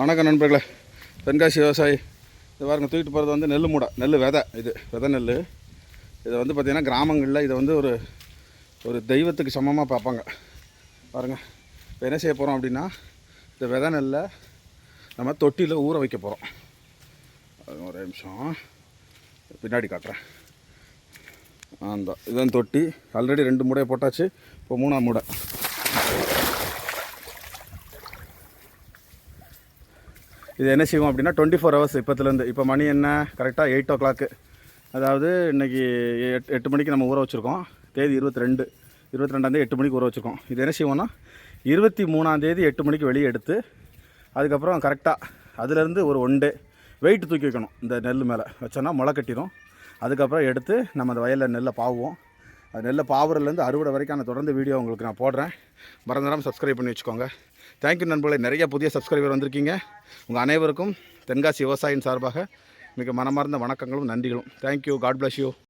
வணக்கம் நண்பர்களே. தென்காசி விவசாயி இது பாருங்க, தூக்கிட்டு போகிறது வந்து நெல் மூடை, நெல் விதை. இது விதை நெல். இதை வந்து பார்த்திங்கன்னா கிராமங்களில் இதை வந்து ஒரு தெய்வத்துக்கு சமமாக பார்ப்பாங்க. பாருங்கள், இப்போ என்ன செய்ய போகிறோம் அப்படின்னா, இந்த விதை நெல்லை நம்ம தொட்டியில் ஊற வைக்க போகிறோம். ஒரு நிமிஷம் பின்னாடி காட்டுறேன். இதுதான் தொட்டி. ஆல்ரெடி 2 மூடையை போட்டாச்சு. இப்போ 3ஆம் மூடை. இது என்ன செய்வோம் அப்படின்னா 24 ஹவர்ஸ் இப்போத்துலேருந்து. இப்போ மணி என்ன கரெக்டாக 8 o'clock. அதாவது இன்றைக்கி 8 மணிக்கு நம்ம ஊற வச்சுருக்கோம். தேதி 22. 22ஆந்தேதி 8 மணிக்கு ஊற வச்சுருக்கோம். இது என்ன செய்வோம்னா 23ஆந்தேதி 8 மணிக்கு வெளியே எடுத்து, அதுக்கப்புறம் கரெக்டாக அதுலேருந்து ஒரு 1 day வெயிட் தூக்கி வைக்கணும். இந்த நெல் மேலே வச்சோன்னா முளை கட்டிடும். அதுக்கப்புறம் எடுத்து நம்ம அந்த வயலில் நெல்லை பாவுவோம். அது நெல்லை பாவுறதுலேருந்து அறுவடை வரைக்கும் நான் தொடர்ந்து வீடியோ உங்களுக்கு நான் போடுறேன். மறந்துடாமல் சப்ஸ்கிரைப் பண்ணி வச்சுக்கோங்க. தேங்க்யூ நண்பர்களே. நிறைய புதிய சப்ஸ்கிரைபர் வந்திருக்கீங்க. உங்கள் அனைவருக்கும் தென்காசி விவசாயியின் சார்பாக மிக மனமார்ந்த வணக்கங்களும் நன்றிகளும். தேங்க்யூ. God bless you.